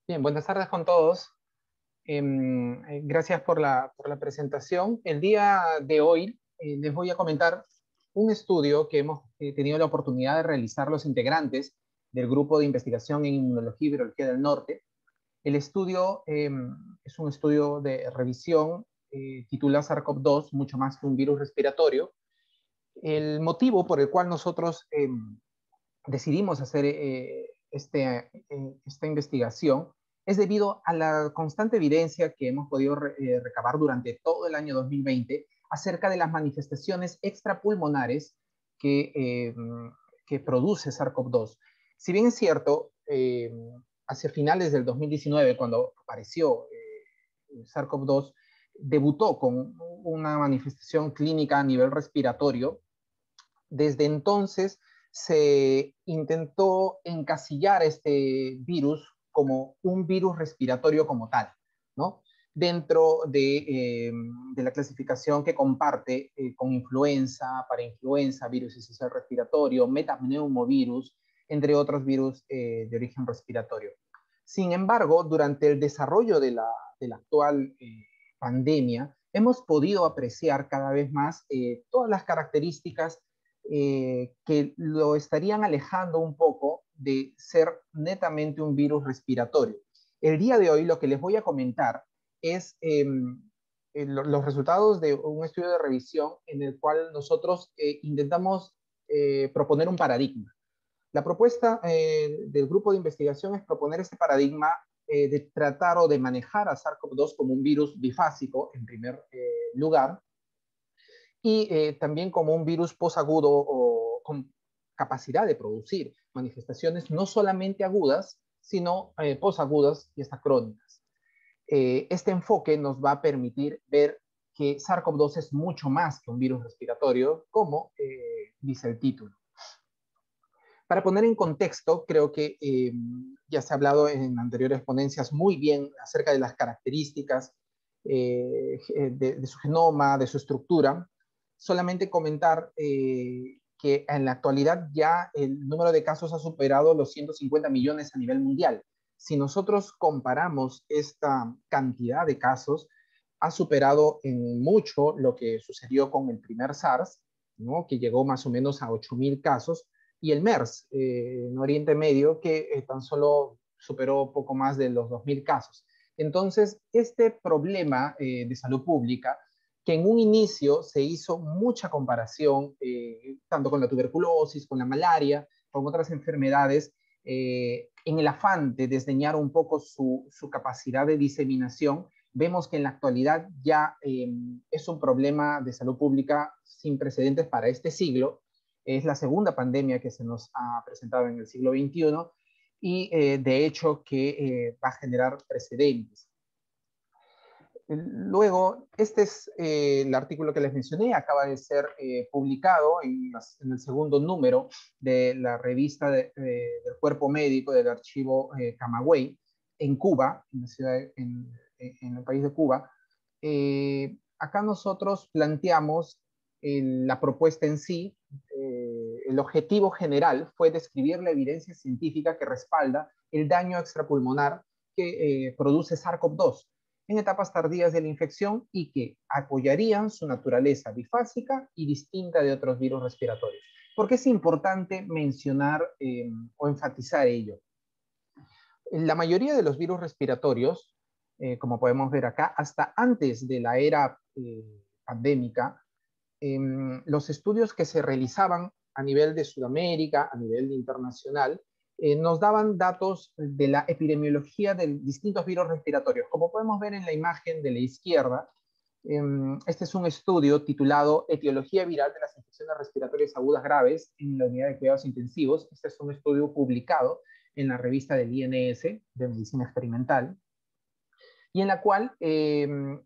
Bien, buenas tardes con todos. Gracias por la presentación. El día de hoy les voy a comentar un estudio que hemos tenido la oportunidad de realizar los integrantes del grupo de investigación en inmunología y virología del norte. El estudio es un estudio de revisión titulado SARS-CoV-2, mucho más que un virus respiratorio. El motivo por el cual nosotros decidimos hacer esta investigación es debido a la constante evidencia que hemos podido recabar durante todo el año 2020 acerca de las manifestaciones extrapulmonares que produce SARS-CoV-2. Si bien es cierto, hacia finales del 2019, cuando apareció SARS-CoV-2, debutó con una manifestación clínica a nivel respiratorio. Desde entonces se intentó encasillar este virus como un virus respiratorio como tal, ¿no? Dentro de la clasificación que comparte con influenza, parainfluenza, virus esencial respiratorio, metapneumovirus, entre otros virus de origen respiratorio. Sin embargo, durante el desarrollo de la actual pandemia, hemos podido apreciar cada vez más todas las características que lo estarían alejando un poco de ser netamente un virus respiratorio. El día de hoy lo que les voy a comentar es los resultados de un estudio de revisión en el cual nosotros intentamos proponer un paradigma. La propuesta del grupo de investigación es proponer este paradigma de tratar o de manejar a SARS-CoV-2 como un virus bifásico, en primer lugar, y también como un virus posagudo o con capacidad de producir manifestaciones no solamente agudas, sino posagudas y hasta crónicas. Este enfoque nos va a permitir ver que SARS-CoV-2 es mucho más que un virus respiratorio, como dice el título. Para poner en contexto, creo que ya se ha hablado en anteriores ponencias muy bien acerca de las características de su genoma, de su estructura. Solamente comentar que en la actualidad ya el número de casos ha superado los 150 millones a nivel mundial. Si nosotros comparamos esta cantidad de casos, ha superado en mucho lo que sucedió con el primer SARS, ¿no? Que llegó más o menos a 8.000 casos, y el MERS en Oriente Medio, que tan solo superó poco más de los 2.000 casos. Entonces, este problema de salud pública, que en un inicio se hizo mucha comparación, tanto con la tuberculosis, con la malaria, con otras enfermedades, en el afán de desdeñar un poco su capacidad de diseminación, vemos que en la actualidad ya es un problema de salud pública sin precedentes para este siglo. Es la segunda pandemia que se nos ha presentado en el siglo XXI y de hecho que va a generar precedentes. Luego, este es el artículo que les mencioné, acaba de ser publicado en el segundo número de la revista del Cuerpo Médico del Archivo Camagüey, en Cuba, en, la ciudad, en el país de Cuba. Acá nosotros planteamos la propuesta en sí. El objetivo general fue describir la evidencia científica que respalda el daño extrapulmonar que produce SARS-CoV-2 en etapas tardías de la infección y que apoyarían su naturaleza bifásica y distinta de otros virus respiratorios. ¿Por qué es importante mencionar o enfatizar ello? La mayoría de los virus respiratorios, como podemos ver acá, hasta antes de la era pandémica, los estudios que se realizaban a nivel de Sudamérica, a nivel internacional, nos daban datos de la epidemiología de distintos virus respiratorios. Como podemos ver en la imagen de la izquierda, este es un estudio titulado Etiología viral de las infecciones respiratorias agudas graves en la unidad de cuidados intensivos. Este es un estudio publicado en la revista del INS de Medicina Experimental, y en la cual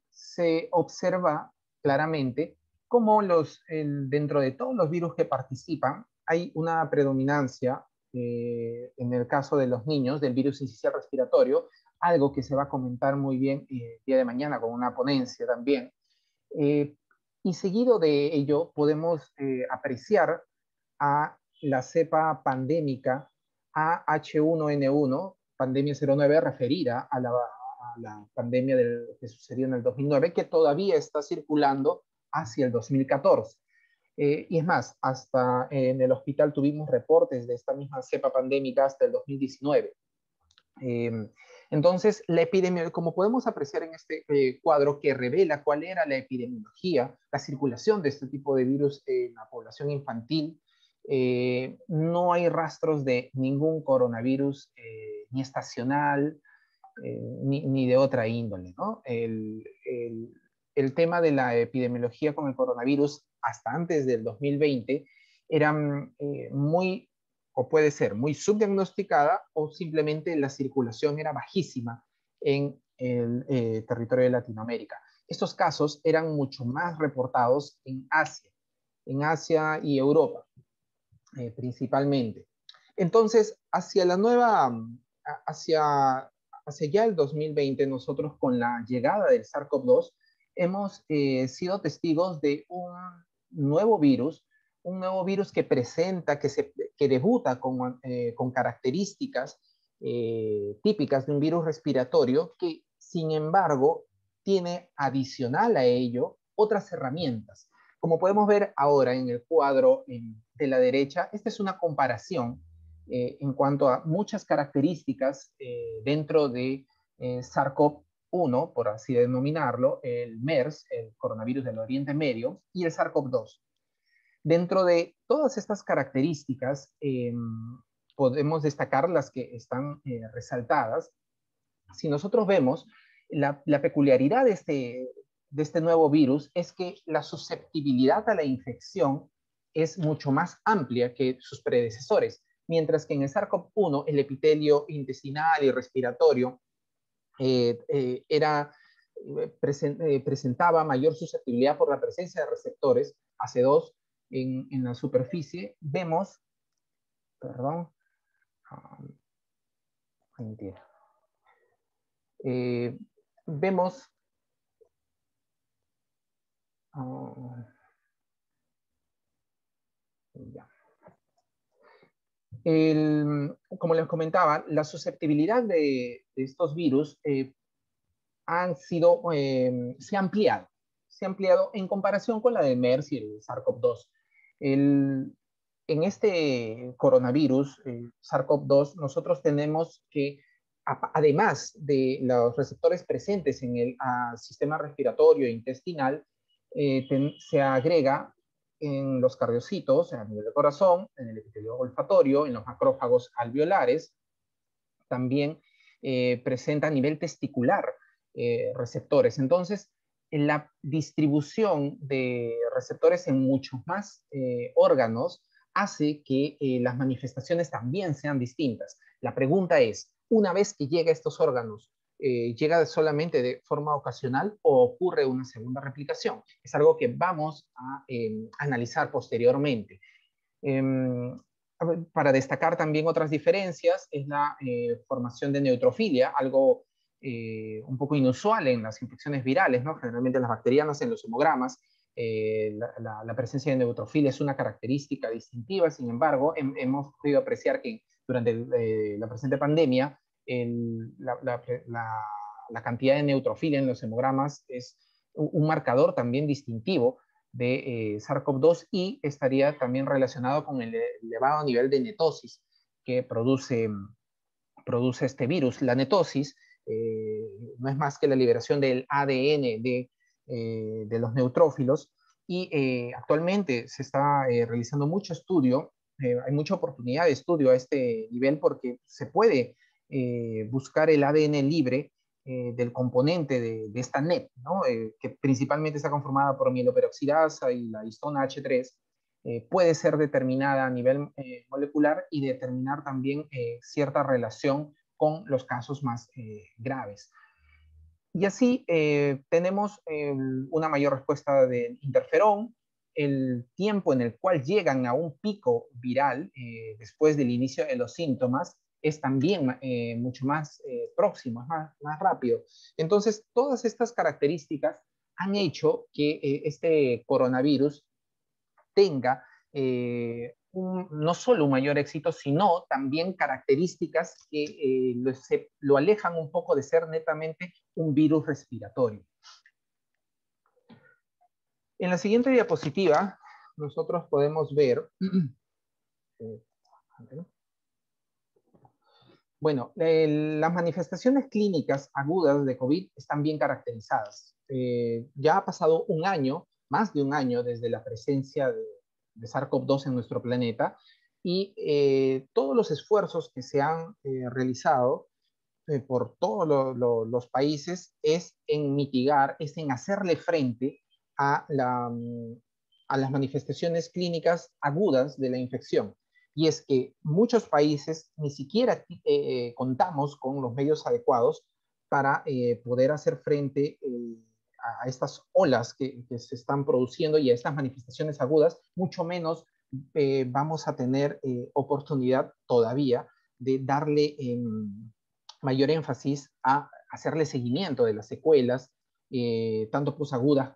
se observa claramente cómo dentro de todos los virus que participan hay una predominancia en el caso de los niños del virus sincicial respiratorio, algo que se va a comentar muy bien el día de mañana con una ponencia también. Eh, y seguido de ello podemos apreciar a la cepa pandémica AH1N1, pandemia 09 referida a la pandemia que sucedió en el 2009, que todavía está circulando hacia el 2014. Y es más, hasta en el hospital tuvimos reportes de esta misma cepa pandémica hasta el 2019. Entonces, la epidemia, como podemos apreciar en este cuadro que revela cuál era la epidemiología, la circulación de este tipo de virus en la población infantil, no hay rastros de ningún coronavirus, ni estacional, ni de otra índole, ¿no? El tema de la epidemiología con el coronavirus hasta antes del 2020 eran muy, o puede ser, muy subdiagnosticada, o simplemente la circulación era bajísima en el territorio de Latinoamérica. Estos casos eran mucho más reportados en Asia y Europa, principalmente. Entonces, hacia la nueva, hacia, hacia ya el 2020, nosotros con la llegada del SARS-CoV-2 hemos sido testigos de un nuevo virus que presenta, que debuta con características típicas de un virus respiratorio que, sin embargo, tiene adicional a ello otras herramientas. Como podemos ver ahora en el cuadro de la derecha, esta es una comparación en cuanto a muchas características dentro de SARS-CoV-1, por así denominarlo, el MERS, el coronavirus del Oriente Medio, y el SARS-CoV-2. Dentro de todas estas características, podemos destacar las que están resaltadas. Si nosotros vemos, la peculiaridad de este nuevo virus es que la susceptibilidad a la infección es mucho más amplia que sus predecesores, mientras que en el SARS-CoV-1 el epitelio intestinal y respiratorio presentaba mayor susceptibilidad por la presencia de receptores AC2 en la superficie. Vemos, perdón, mentira. Vemos ya. Como les comentaba, la susceptibilidad de estos virus se ha ampliado en comparación con la del MERS y el SARS-CoV-2. En este coronavirus, el SARS-CoV-2, nosotros tenemos que, además de los receptores presentes en el sistema respiratorio e intestinal, se agrega en los cardiocitos, a nivel del corazón, en el epitelio olfatorio, en los macrófagos alveolares, también presenta a nivel testicular receptores. Entonces, la distribución de receptores en muchos más órganos hace que las manifestaciones también sean distintas. La pregunta es, una vez que llega a estos órganos, ¿llega solamente de forma ocasional o ocurre una segunda replicación? Es algo que vamos a analizar posteriormente. Para destacar también otras diferencias es la formación de neutrofilia, algo un poco inusual en las infecciones virales, ¿no? Generalmente las bacterianas en los hemogramas, la presencia de neutrofilia es una característica distintiva. Sin embargo, hemos podido apreciar que durante la presente pandemia la cantidad de neutrofilia en los hemogramas es un marcador también distintivo de SARS-CoV-2 y estaría también relacionado con el elevado nivel de netosis que produce este virus. La netosis no es más que la liberación del ADN de los neutrófilos y actualmente se está realizando mucho estudio, hay mucha oportunidad de estudio a este nivel porque se puede buscar el ADN libre del componente de esta NET, ¿no? Que principalmente está conformada por mieloperoxidasa y la histona H3, puede ser determinada a nivel molecular y determinar también cierta relación con los casos más graves. Y así tenemos una mayor respuesta de interferón, el tiempo en el cual llegan a un pico viral después del inicio de los síntomas es también mucho más próximo, es más rápido. Entonces, todas estas características han hecho que este coronavirus tenga no solo un mayor éxito, sino también características que lo alejan un poco de ser netamente un virus respiratorio. En la siguiente diapositiva, nosotros podemos ver, bueno, las manifestaciones clínicas agudas de COVID están bien caracterizadas. Ya ha pasado un año, más de un año, desde la presencia de SARS-CoV-2 en nuestro planeta, y todos los esfuerzos que se han realizado por todos los países es en mitigar, es en hacerle frente a, a las manifestaciones clínicas agudas de la infección. Y es que muchos países ni siquiera contamos con los medios adecuados para poder hacer frente a estas olas que se están produciendo y a estas manifestaciones agudas, mucho menos vamos a tener oportunidad todavía de darle mayor énfasis a hacerle seguimiento de las secuelas, tanto posagudas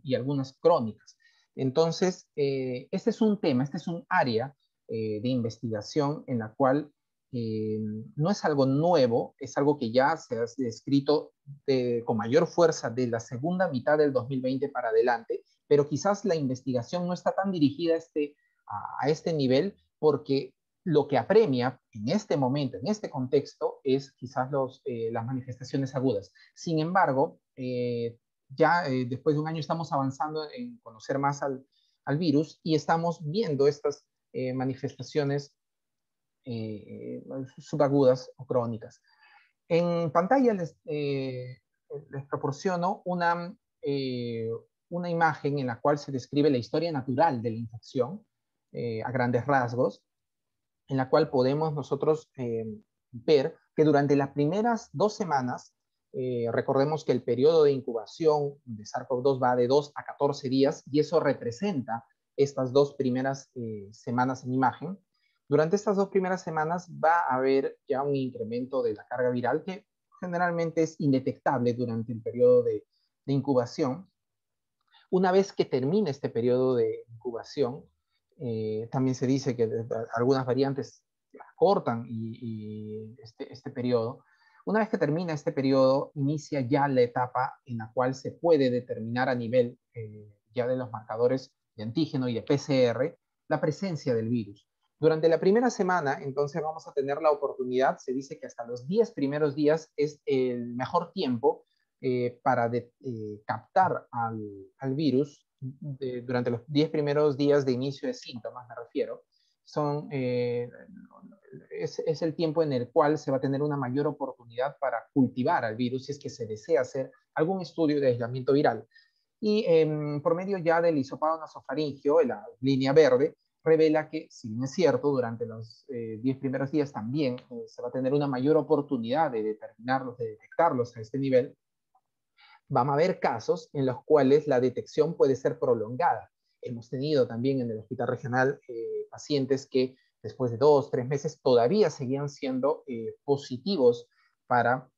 y algunas crónicas. Entonces, este es un tema, este es un área de investigación en la cual no es algo nuevo, es algo que ya se ha descrito con mayor fuerza de la segunda mitad del 2020 para adelante, pero quizás la investigación no está tan dirigida a este nivel porque lo que apremia en este momento, en este contexto, es quizás las manifestaciones agudas. Sin embargo, ya después de un año estamos avanzando en conocer más al virus y estamos viendo estas manifestaciones subagudas o crónicas. En pantalla les proporciono una imagen en la cual se describe la historia natural de la infección a grandes rasgos, en la cual podemos nosotros ver que durante las primeras 2 semanas, recordemos que el periodo de incubación de SARS-CoV-2 va de 2 a 14 días y eso representa estas 2 primeras semanas en imagen. Durante estas 2 primeras semanas va a haber ya un incremento de la carga viral que generalmente es indetectable durante el periodo de incubación. Una vez que termine este periodo de incubación, también se dice que algunas variantes cortan este periodo. Una vez que termina este periodo, inicia ya la etapa en la cual se puede determinar a nivel ya de los marcadores de antígeno y de PCR la presencia del virus. Durante la primera semana, entonces vamos a tener la oportunidad, se dice que hasta los 10 primeros días es el mejor tiempo para captar al virus durante los 10 primeros días de inicio de síntomas, me refiero. Es el tiempo en el cual se va a tener una mayor oportunidad para cultivar al virus si es que se desea hacer algún estudio de aislamiento viral. Y por medio ya del hisopado nasofaringeo, la línea verde, revela que, si bien es cierto, durante los 10 primeros días también se va a tener una mayor oportunidad de determinarlos, de detectarlos a este nivel. Vamos a ver casos en los cuales la detección puede ser prolongada. Hemos tenido también en el Hospital Regional pacientes que después de 2, 3 meses todavía seguían siendo positivos para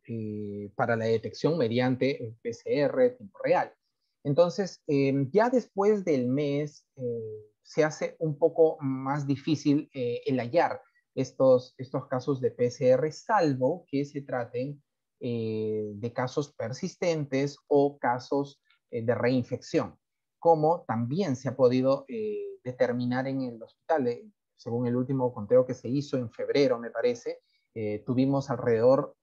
la detección mediante PCR tiempo real. Entonces, ya después del mes se hace un poco más difícil el hallar estos casos de PCR, salvo que se traten de casos persistentes o casos de reinfección, como también se ha podido determinar en el hospital. Según el último conteo que se hizo en febrero, me parece, tuvimos alrededor,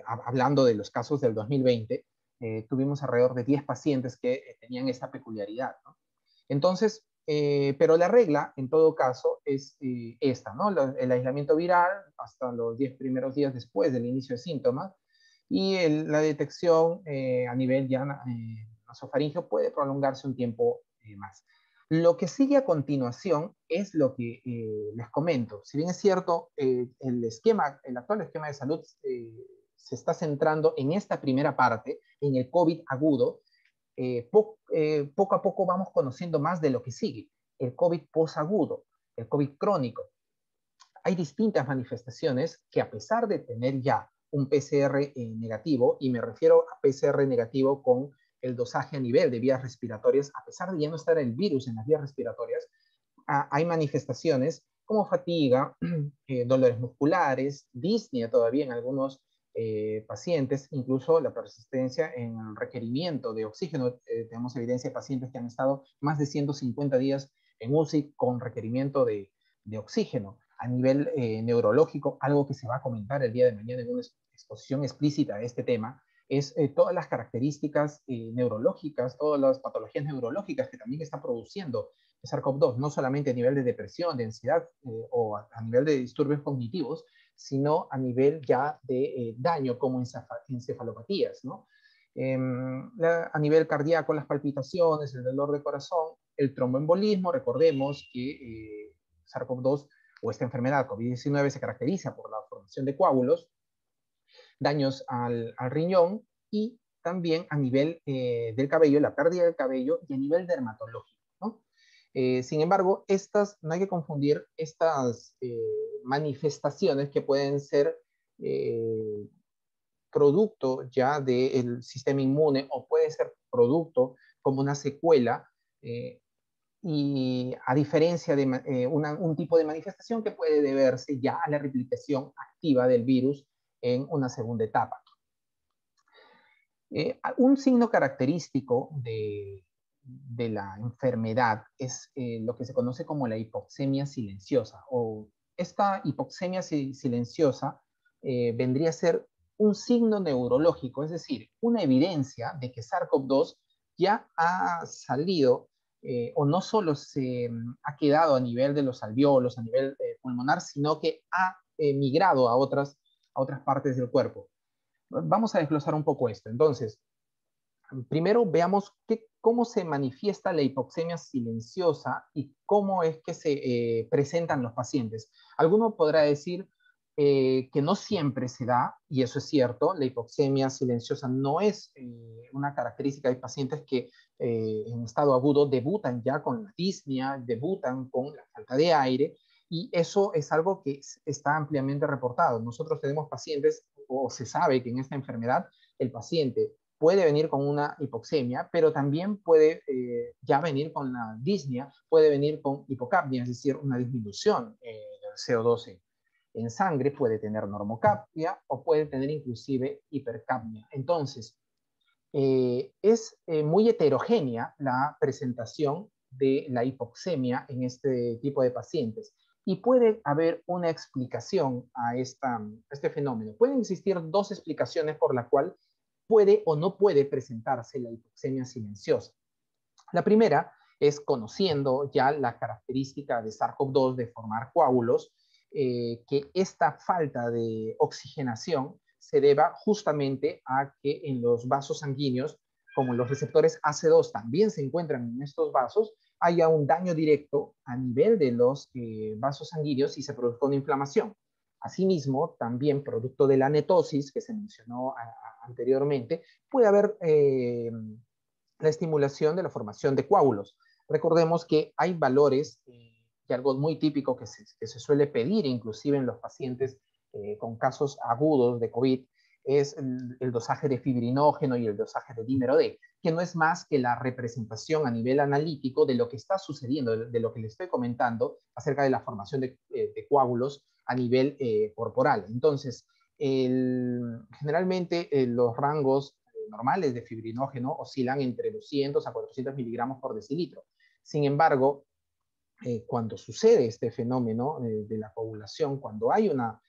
hablando de los casos del 2020, tuvimos alrededor de 10 pacientes que tenían esta peculiaridad, ¿no? Entonces, pero la regla, en todo caso, es esta, ¿no? El aislamiento viral hasta los 10 primeros días después del inicio de síntomas y la detección a nivel ya nasofaringeo puede prolongarse un tiempo más. Lo que sigue a continuación es lo que les comento. Si bien es cierto, el actual esquema de salud se está centrando en esta primera parte, en el COVID agudo, poco a poco vamos conociendo más de lo que sigue, el COVID posagudo, el COVID crónico. Hay distintas manifestaciones que, a pesar de tener ya un PCR negativo, y me refiero a PCR negativo con el dosaje a nivel de vías respiratorias, a pesar de ya no estar el virus en las vías respiratorias, hay manifestaciones como fatiga, dolores musculares, disnea todavía en algunos pacientes, incluso la persistencia en el requerimiento de oxígeno. Tenemos evidencia de pacientes que han estado más de 150 días en UCI con requerimiento de oxígeno. A nivel neurológico, algo que se va a comentar el día de mañana en una exposición explícita de este tema, es todas las características neurológicas, todas las patologías neurológicas que también está produciendo SARS-CoV-2, no solamente a nivel de depresión, de ansiedad o a nivel de disturbios cognitivos, sino a nivel ya de daño como encefalopatías, ¿no? A nivel cardíaco, las palpitaciones, el dolor de corazón, el tromboembolismo. Recordemos que SARS-CoV-2 o esta enfermedad COVID-19 se caracteriza por la formación de coágulos, daños al riñón y también a nivel del cabello, la pérdida del cabello y a nivel dermatológico, ¿no? Sin embargo, no hay que confundir estas manifestaciones que pueden ser producto ya del sistema inmune o puede ser producto como una secuela, y a diferencia de un tipo de manifestación que puede deberse ya a la replicación activa del virus en una segunda etapa. Un signo característico de la enfermedad es lo que se conoce como la hipoxemia silenciosa, o esta hipoxemia silenciosa vendría a ser un signo neurológico, es decir, una evidencia de que SARS-CoV-2 ya ha salido o no solo se ha quedado a nivel de los alvéolos, a nivel pulmonar, sino que ha migrado a otras partes del cuerpo. Vamos a desglosar un poco esto. Entonces, primero veamos cómo se manifiesta la hipoxemia silenciosa y cómo es que se presentan los pacientes. Alguno podrá decir que no siempre se da, y eso es cierto. La hipoxemia silenciosa no es una característica de pacientes que en estado agudo debutan ya con la disnea, debutan con la falta de aire, y eso es algo que está ampliamente reportado. Nosotros tenemos pacientes, o se sabe que en esta enfermedad el paciente puede venir con una hipoxemia, pero también puede ya venir con la disnea, puede venir con hipocapnia, es decir, una disminución del CO2 en sangre, puede tener normocapnia o puede tener inclusive hipercapnia. Entonces, es muy heterogénea la presentación de la hipoxemia en este tipo de pacientes y puede haber una explicación a este fenómeno. Pueden existir dos explicaciones por la cual puede o no puede presentarse la hipoxemia silenciosa. La primera es conociendo ya la característica de SARS-CoV-2 de formar coágulos, que esta falta de oxigenación se deba justamente a que en los vasos sanguíneos, como los receptores AC2 también se encuentran en estos vasos, haya un daño directo a nivel de los vasos sanguíneos y se produzca una inflamación. Asimismo, también producto de la netosis que se mencionó anteriormente, puede haber la estimulación de la formación de coágulos. Recordemos que hay valores, y algo muy típico que se suele pedir inclusive en los pacientes con casos agudos de COVID, es el dosaje de fibrinógeno y el dosaje de dímero D, que no es más que la representación a nivel analítico de lo que está sucediendo, de lo que le estoy comentando acerca de la formación de coágulos a nivel corporal. Entonces, generalmente los rangos normales de fibrinógeno oscilan entre 200 a 400 miligramos por decilitro. Sin embargo, cuando sucede este fenómeno de la coagulación, cuando hay una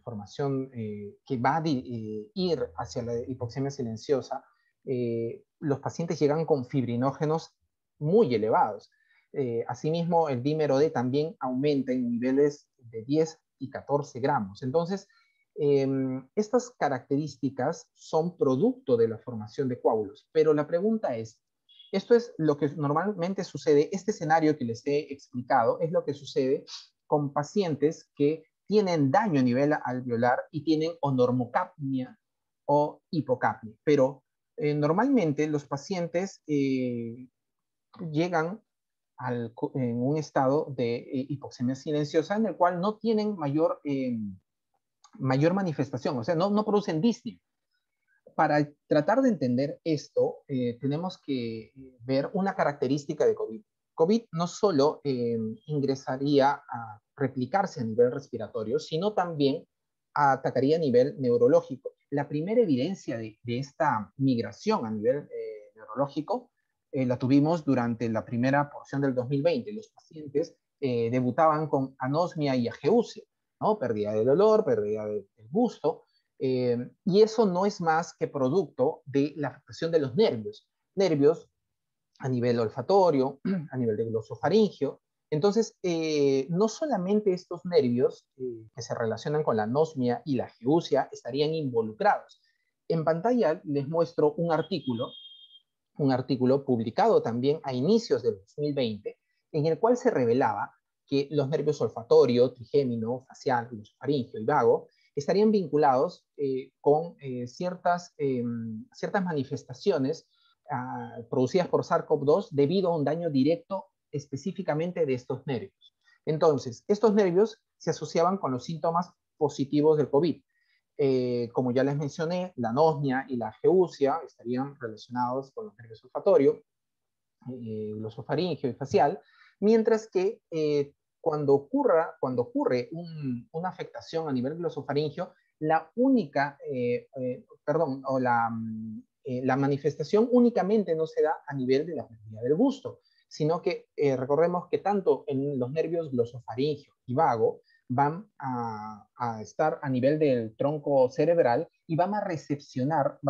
formación que va a ir hacia la hipoxemia silenciosa, los pacientes llegan con fibrinógenos muy elevados. Asimismo, el dímero D también aumenta en niveles de 10 y 14 gramos. Entonces, estas características son producto de la formación de coágulos, pero la pregunta es, esto es lo que normalmente sucede, este escenario que les he explicado es lo que sucede con pacientes que tienen daño a nivel alveolar y tienen o normocapnia o hipocapnia, pero normalmente los pacientes llegan en un estado de hipoxemia silenciosa en el cual no tienen mayor manifestación, o sea, no producen disnea. Para tratar de entender esto, tenemos que ver una característica de COVID. COVID no solo ingresaría a replicarse a nivel respiratorio, sino también atacaría a nivel neurológico. La primera evidencia de esta migración a nivel neurológico la tuvimos durante la primera porción del 2020. Los pacientes debutaban con anosmia y ageusia, ¿no? Pérdida del olor, pérdida del gusto, y eso no es más que producto de la afectación de los nervios a nivel olfatorio, a nivel de glosofaringio. Entonces, no solamente estos nervios que se relacionan con la anosmia y la ageusia estarían involucrados. En pantalla les muestro un artículo publicado también a inicios del 2020, en el cual se revelaba que los nervios olfatorio, trigémino, facial, glosofaringio y vago estarían vinculados con ciertas manifestaciones producidas por SARS-CoV-2 debido a un daño directo específicamente de estos nervios. Entonces, estos nervios se asociaban con los síntomas positivos del COVID. Como ya les mencioné, la anosmia y la ageusia estarían relacionados con los nervios olfatorio, glosofaringio y facial, mientras que cuando ocurre una afectación a nivel glosofaringio, la única, la manifestación únicamente no se da a nivel de la pérdida del gusto, sino que recordemos que tanto en los nervios glosofaringio y vago van a estar a nivel del tronco cerebral y van a recepcionar,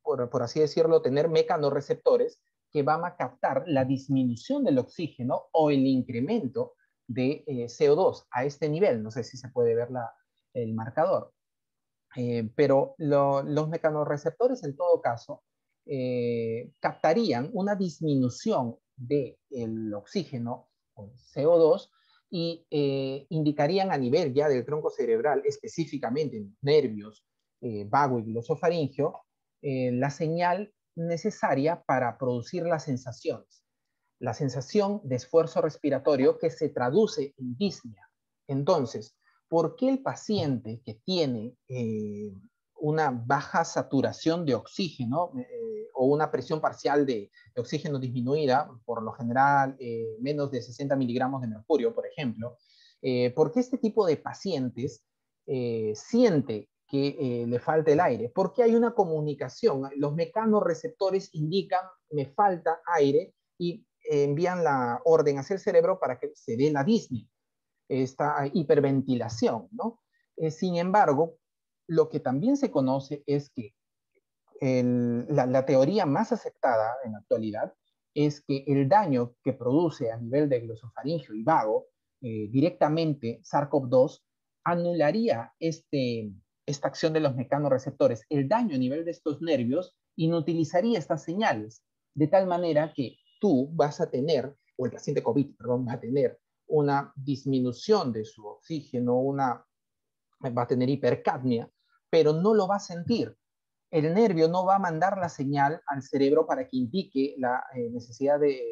por así decirlo, tener mecanorreceptores que van a captar la disminución del oxígeno o el incremento de CO2 a este nivel. No sé si se puede ver el marcador. Pero los mecanorreceptores, en todo caso, captarían una disminución del oxígeno o CO2 y indicarían a nivel ya del tronco cerebral, específicamente en los nervios vago y glosofaringio, la señal necesaria para producir las sensaciones. La sensación de esfuerzo respiratorio que se traduce en disnea. Entonces, ¿por qué el paciente que tiene una baja saturación de oxígeno o una presión parcial de oxígeno disminuida, por lo general menos de 60 miligramos de mercurio, por ejemplo, ¿por qué este tipo de pacientes siente que le falta el aire? Porque hay una comunicación. Los mecanorreceptores indican me falta aire y envían la orden hacia el cerebro para que se dé la disnea, esta hiperventilación, ¿no? Sin embargo, lo que también se conoce es que la teoría más aceptada en la actualidad es que el daño que produce a nivel de glosofaringio y vago directamente SARS-CoV-2 anularía esta acción de los mecanorreceptores. El daño a nivel de estos nervios inutilizaría estas señales, de tal manera que tú vas a tener, o el paciente COVID, perdón, va a tener una disminución de su oxígeno, va a tener hipercapnia, pero no lo va a sentir. El nervio no va a mandar la señal al cerebro para que indique la necesidad de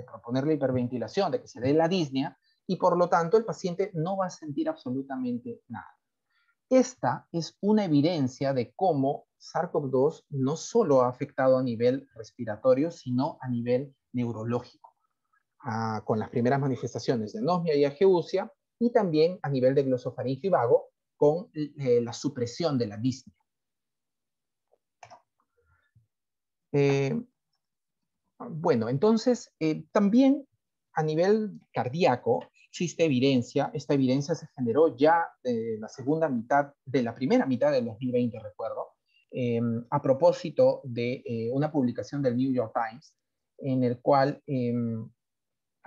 proponer la hiperventilación, de que se dé la disnea, y por lo tanto el paciente no va a sentir absolutamente nada. Esta es una evidencia de cómo SARS-CoV-2 no solo ha afectado a nivel respiratorio, sino a nivel neurológico, con las primeras manifestaciones de anosmia y ageusia, y también a nivel de glosofaringio y vago, con la supresión de la disnea. Bueno, entonces también a nivel cardíaco existe evidencia. Esta evidencia se generó ya de la primera mitad del 2020, recuerdo, a propósito de una publicación del New York Times, en el cual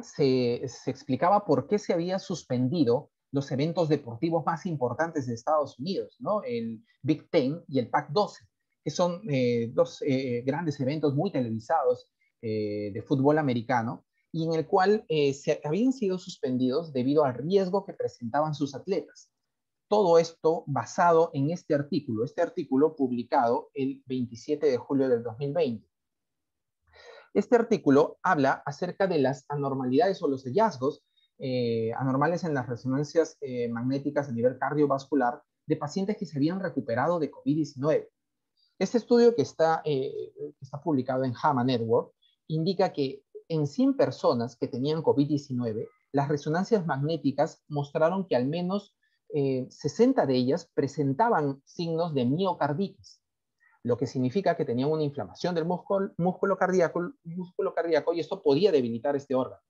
se explicaba por qué se había suspendido los eventos deportivos más importantes de Estados Unidos, ¿no? El Big Ten y el Pac-12, que son dos grandes eventos muy televisados de fútbol americano, y en el cual habían sido suspendidos debido al riesgo que presentaban sus atletas. Todo esto basado en este artículo publicado el 27 de julio del 2020. Este artículo habla acerca de las anormalidades o los hallazgos anormales en las resonancias magnéticas a nivel cardiovascular de pacientes que se habían recuperado de COVID-19. Este estudio que está publicado en JAMA Network indica que en 100 personas que tenían COVID-19, las resonancias magnéticas mostraron que al menos 60 de ellas presentaban signos de miocarditis, lo que significa que tenían una inflamación del músculo cardíaco y esto podía debilitar este órgano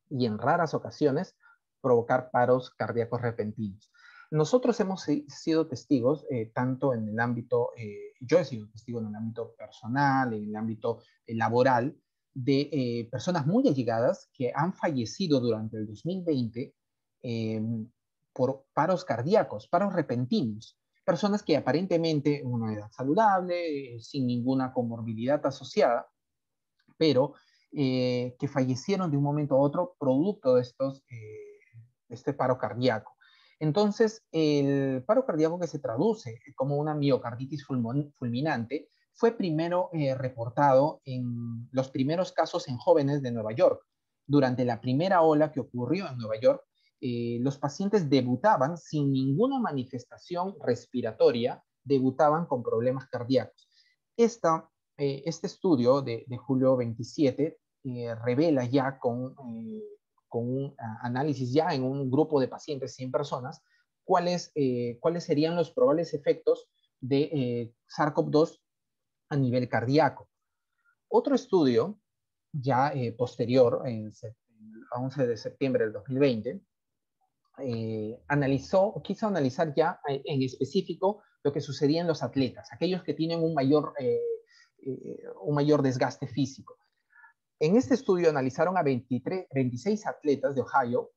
y en raras ocasiones provocar paros cardíacos repentinos. Nosotros hemos sido testigos, tanto en el ámbito, yo he sido testigo en el ámbito personal, en el ámbito laboral, de personas muy allegadas que han fallecido durante el 2020 eh, por paros cardíacos, paros repentinos. Personas que aparentemente una edad saludable, sin ninguna comorbilidad asociada, pero que fallecieron de un momento a otro producto de este paro cardíaco. Entonces, el paro cardíaco, que se traduce como una miocarditis fulminante, fue primero reportado en los primeros casos en jóvenes de Nueva York. Durante la primera ola que ocurrió en Nueva York, los pacientes debutaban sin ninguna manifestación respiratoria, debutaban con problemas cardíacos. Este estudio de julio 27 revela ya con un análisis ya en un grupo de pacientes, 100 personas, cuáles serían los probables efectos de SARS-CoV-2 a nivel cardíaco. Otro estudio, ya posterior, en el 11 de septiembre del 2020, quiso analizar ya en específico lo que sucedía en los atletas, aquellos que tienen un mayor desgaste físico. En este estudio analizaron a 26 atletas de Ohio,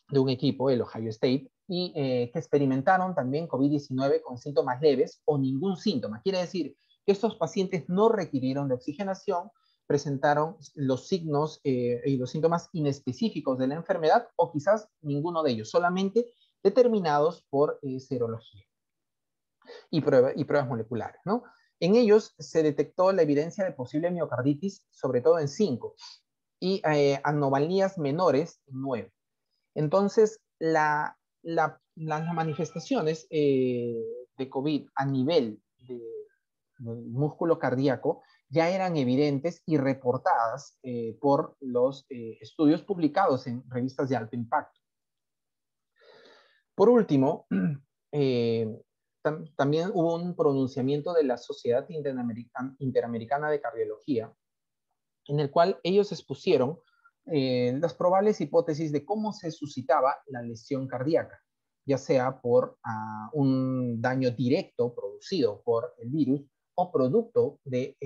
de un equipo, el Ohio State, y que experimentaron también COVID-19 con síntomas leves o ningún síntoma. Quiere decir que estos pacientes no requirieron de oxigenación, presentaron los signos y los síntomas inespecíficos de la enfermedad o quizás ninguno de ellos, solamente determinados por serología y pruebas moleculares, ¿no? En ellos se detectó la evidencia de posible miocarditis, sobre todo en 5, y anomalías menores en 9. Entonces, las manifestaciones de COVID a nivel del músculo cardíaco ya eran evidentes y reportadas por los estudios publicados en revistas de alto impacto. Por último, también hubo un pronunciamiento de la Sociedad Interamericana de Cardiología, en el cual ellos expusieron las probables hipótesis de cómo se suscitaba la lesión cardíaca, ya sea por un daño directo producido por el virus o producto de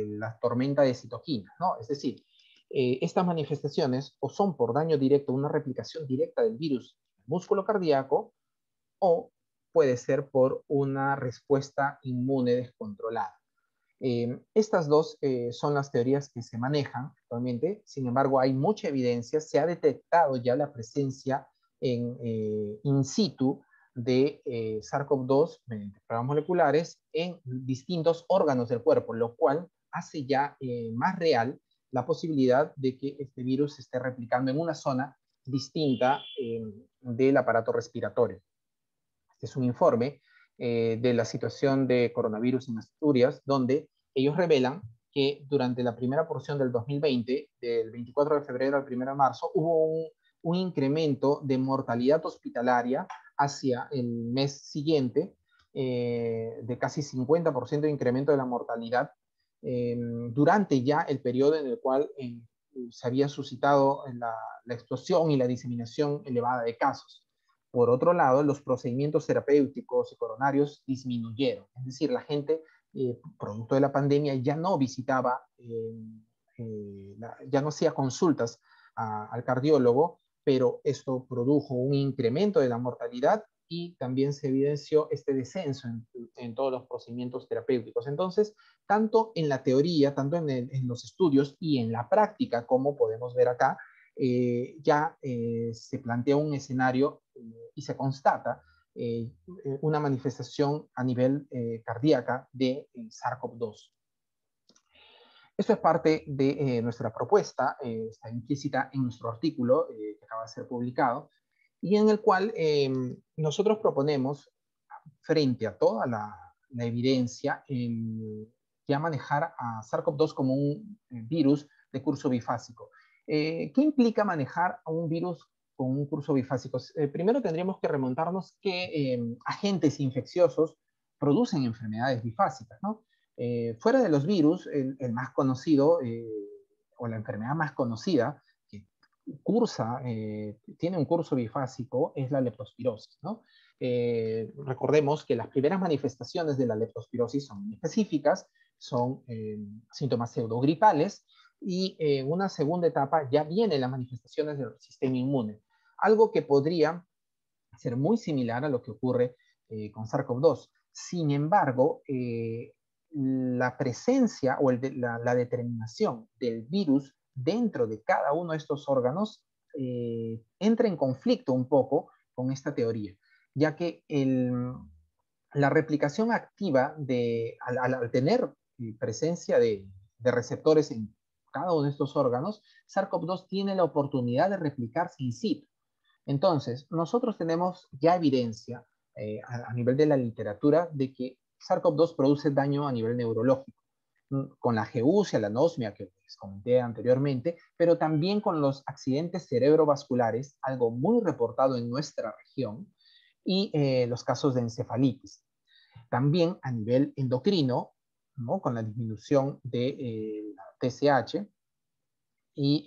la tormenta de citoquinas, ¿no? Es decir, estas manifestaciones o son por daño directo, una replicación directa del virus en el músculo cardíaco, o puede ser por una respuesta inmune descontrolada. Estas dos son las teorías que se manejan actualmente. Sin embargo, hay mucha evidencia, se ha detectado ya la presencia in situ de SARS-CoV-2 mediante pruebas moleculares en distintos órganos del cuerpo, lo cual hace ya más real la posibilidad de que este virus se esté replicando en una zona distinta del aparato respiratorio. Este es un informe de la situación de coronavirus en Asturias, donde ellos revelan que durante la primera porción del 2020, del 24 de febrero al 1 de marzo, hubo un incremento de mortalidad hospitalaria hacia el mes siguiente, de casi 50% de incremento de la mortalidad, durante ya el periodo en el cual se había suscitado la explosión y la diseminación elevada de casos. Por otro lado, los procedimientos terapéuticos y coronarios disminuyeron. Es decir, la gente, producto de la pandemia, ya no visitaba, ya no hacía consultas al cardiólogo, pero esto produjo un incremento de la mortalidad y también se evidenció este descenso en todos los procedimientos terapéuticos. Entonces, tanto en la teoría, tanto en los estudios y en la práctica, como podemos ver acá, ya se plantea un escenario y se constata una manifestación a nivel cardíaca de SARS-CoV-2. Esto es parte de nuestra propuesta, está implícita en nuestro artículo que acaba de ser publicado, y en el cual nosotros proponemos, frente a toda la evidencia, ya manejar a SARS-CoV-2 como un virus de curso bifásico. ¿Qué implica manejar a un virus con un curso bifásico? Primero tendríamos que remontarnos qué agentes infecciosos producen enfermedades bifásicas, ¿no? Fuera de los virus, el más conocido, o la enfermedad más conocida, que tiene un curso bifásico, es la leptospirosis, ¿no? Recordemos que las primeras manifestaciones de la leptospirosis son específicas, son síntomas pseudogripales, y en una segunda etapa ya vienen las manifestaciones del sistema inmune, algo que podría ser muy similar a lo que ocurre con SARS-CoV-2. Sin embargo, la presencia o la determinación del virus dentro de cada uno de estos órganos entra en conflicto un poco con esta teoría, ya que la replicación activa al tener presencia de receptores en cada uno de estos órganos, SARS-CoV-2 tiene la oportunidad de replicarse in situ. Entonces, nosotros tenemos ya evidencia a nivel de la literatura de que SARS-CoV-2 produce daño a nivel neurológico, con la geusia, la anosmia que les comenté anteriormente, pero también con los accidentes cerebrovasculares, algo muy reportado en nuestra región, y los casos de encefalitis. También a nivel endocrino, ¿no? Con la disminución de la TSH y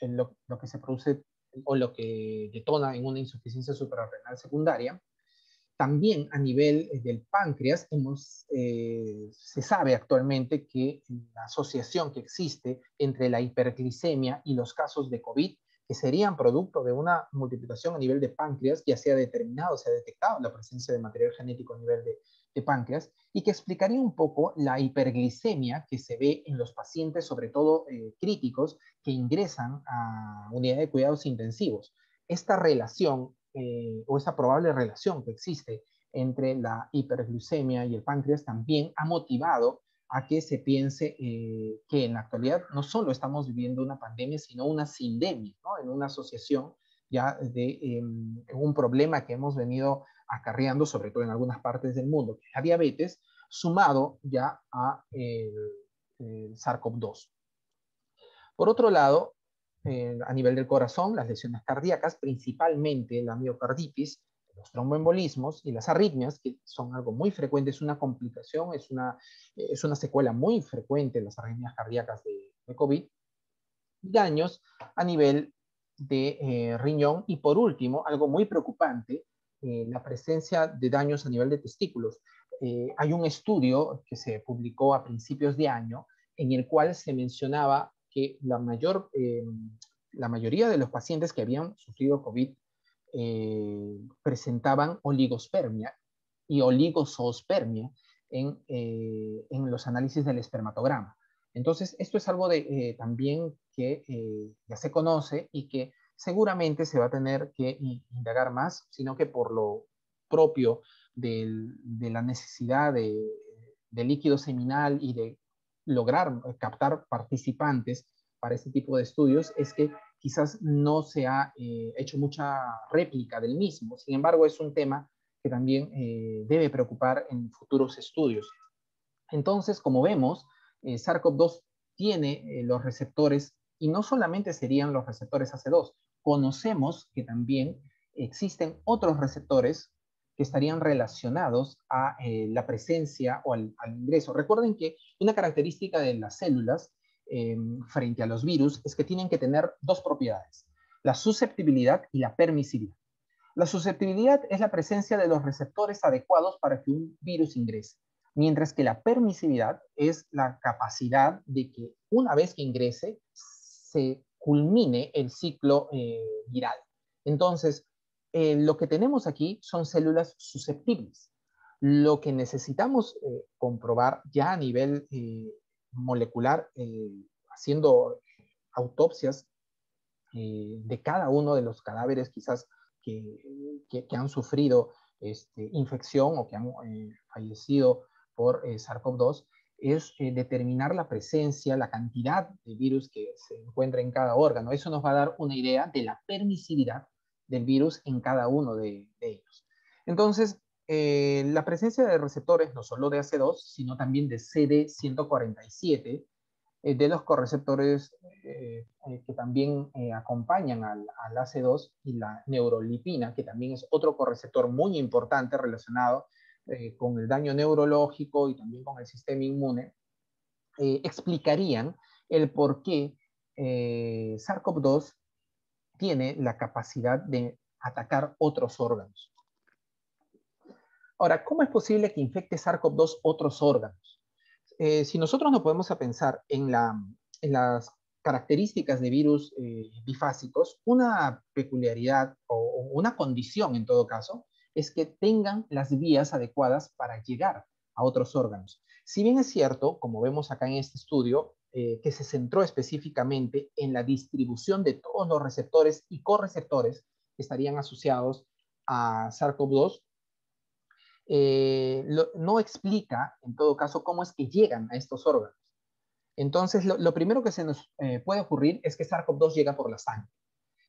lo que se produce o lo que detona en una insuficiencia suprarrenal secundaria. También a nivel del páncreas se sabe actualmente que la asociación que existe entre la hiperglicemia y los casos de COVID, que serían producto de una multiplicación a nivel de páncreas, ya se ha determinado, se ha detectado la presencia de material genético a nivel de páncreas, y que explicaría un poco la hiperglicemia que se ve en los pacientes, sobre todo críticos, que ingresan a unidad de cuidados intensivos. Esta relación o esa probable relación que existe entre la hiperglucemia y el páncreas también ha motivado a que se piense que en la actualidad no solo estamos viviendo una pandemia, sino una sindemia, ¿no? En una asociación ya de un problema que hemos venido acarreando, sobre todo en algunas partes del mundo, que es la diabetes, sumado ya a SARS-CoV-2. Por otro lado, a nivel del corazón, las lesiones cardíacas, principalmente la miocarditis, los tromboembolismos y las arritmias, que son algo muy frecuente, es una complicación, es una secuela muy frecuente las arritmias cardíacas de COVID, daños a nivel de riñón, y por último, algo muy preocupante, la presencia de daños a nivel de testículos. Hay un estudio que se publicó a principios de año en el cual se mencionaba que la mayoría de los pacientes que habían sufrido COVID presentaban oligospermia y oligozoospermia en los análisis del espermatograma. Entonces, esto es algo también que ya se conoce y que seguramente se va a tener que indagar más, sino que por lo propio de la necesidad de líquido seminal y de lograr captar participantes para este tipo de estudios, es que quizás no se ha hecho mucha réplica del mismo. Sin embargo, es un tema que también debe preocupar en futuros estudios. Entonces, como vemos, SARS-CoV-2 tiene los receptores, y no solamente serían los receptores AC2, conocemos que también existen otros receptores que estarían relacionados a la presencia o al ingreso. Recuerden que una característica de las células frente a los virus es que tienen que tener dos propiedades: la susceptibilidad y la permisividad. La susceptibilidad es la presencia de los receptores adecuados para que un virus ingrese, mientras que la permisividad es la capacidad de que una vez que ingrese se culmine el ciclo viral. Entonces, lo que tenemos aquí son células susceptibles. Lo que necesitamos comprobar ya a nivel molecular, haciendo autopsias de cada uno de los cadáveres quizás que han sufrido infección o que han fallecido por SARS-CoV-2, es determinar la presencia, la cantidad de virus que se encuentra en cada órgano. Eso nos va a dar una idea de la permisividad del virus en cada uno de ellos. Entonces, la presencia de receptores no solo de AC2, sino también de CD147, de los correceptores que también acompañan al AC2 y la neurolipina, que también es otro correceptor muy importante relacionado con el daño neurológico y también con el sistema inmune, explicarían el por qué SARS-CoV-2 tiene la capacidad de atacar otros órganos. Ahora, ¿cómo es posible que infecte SARS-CoV-2 otros órganos? Si nosotros nos podemos a pensar en las características de virus bifásicos, una peculiaridad o una condición en todo caso es que tengan las vías adecuadas para llegar a otros órganos. Si bien es cierto, como vemos acá en este estudio, que se centró específicamente en la distribución de todos los receptores y correceptores que estarían asociados a SARS-CoV-2, no explica, en todo caso, cómo es que llegan a estos órganos. Entonces, lo primero que se nos puede ocurrir es que SARS-CoV-2 llega por la sangre.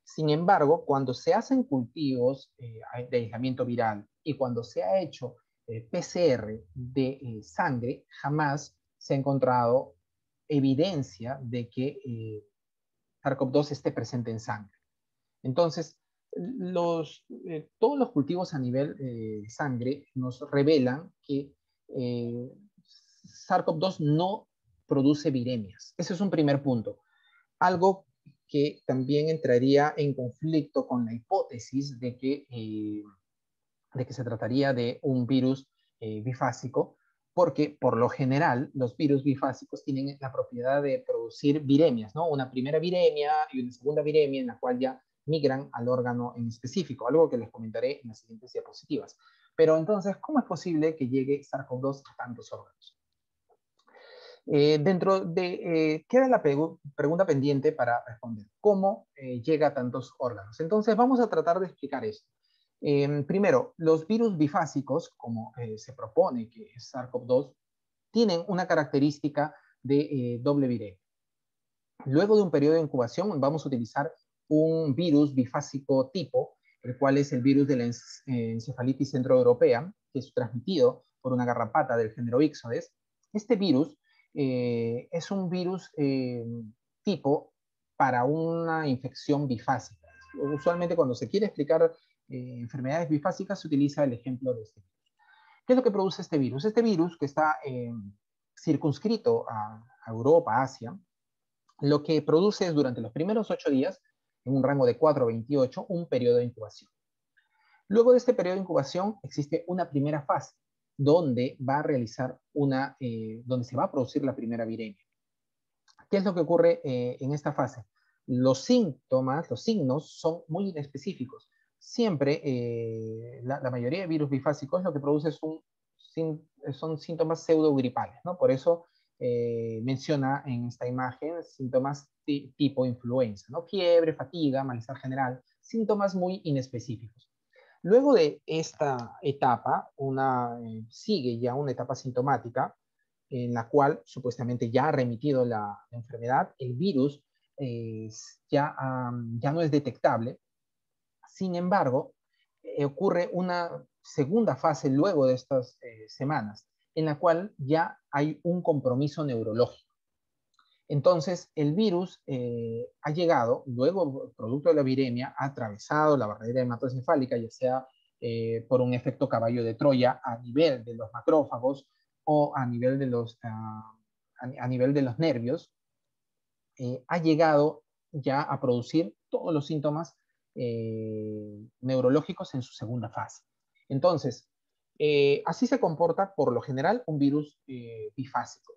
Sin embargo, cuando se hacen cultivos de aislamiento viral y cuando se ha hecho PCR de sangre, jamás se ha encontrado evidencia de que SARS-CoV-2 esté presente en sangre. Entonces, todos los cultivos a nivel sangre nos revelan que SARS-CoV-2 no produce viremias. Ese es un primer punto. Algo que también entraría en conflicto con la hipótesis de que se trataría de un virus bifásico, porque por lo general los virus bifásicos tienen la propiedad de producir viremias, ¿no? Una primera viremia y una segunda viremia en la cual ya migran al órgano en específico, algo que les comentaré en las siguientes diapositivas. Pero entonces, ¿cómo es posible que llegue SARS-CoV-2 a tantos órganos? Queda la pregunta pendiente para responder. ¿Cómo llega a tantos órganos? Entonces, vamos a tratar de explicar esto. Primero, los virus bifásicos, como se propone que es SARS-CoV-2, tienen una característica de doble viremia. Luego de un periodo de incubación, vamos a utilizar un virus bifásico tipo, el cual es el virus de la encefalitis centroeuropea, que es transmitido por una garrapata del género Ixodes. Este virus es un virus tipo para una infección bifásica. Usualmente cuando se quiere explicar enfermedades bifásicas se utiliza el ejemplo de este virus. ¿Qué es lo que produce este virus? Este virus que está circunscrito a Europa, Asia, lo que produce es durante los primeros 8 días, en un rango de 4 a 28, un periodo de incubación. Luego de este periodo de incubación existe una primera fase donde donde se va a producir la primera viremia. ¿Qué es lo que ocurre en esta fase? Los síntomas, los signos son muy inespecíficos. Siempre, la mayoría de virus bifásicos lo que produce son síntomas pseudogripales, ¿no? Por eso menciona en esta imagen síntomas tipo influenza, ¿no? Fiebre, fatiga, malestar general, síntomas muy inespecíficos. Luego de esta etapa, sigue ya una etapa sintomática en la cual supuestamente ya ha remitido la enfermedad, el virus ya no es detectable. Sin embargo, ocurre una segunda fase luego de estas semanas, en la cual ya hay un compromiso neurológico. Entonces, el virus ha llegado, luego, producto de la viremia, ha atravesado la barrera hematoencefálica, ya sea por un efecto caballo de Troya a nivel de los macrófagos o a nivel a nivel de los nervios, ha llegado ya a producir todos los síntomas neurológicos en su segunda fase. Entonces, así se comporta por lo general un virus bifásico.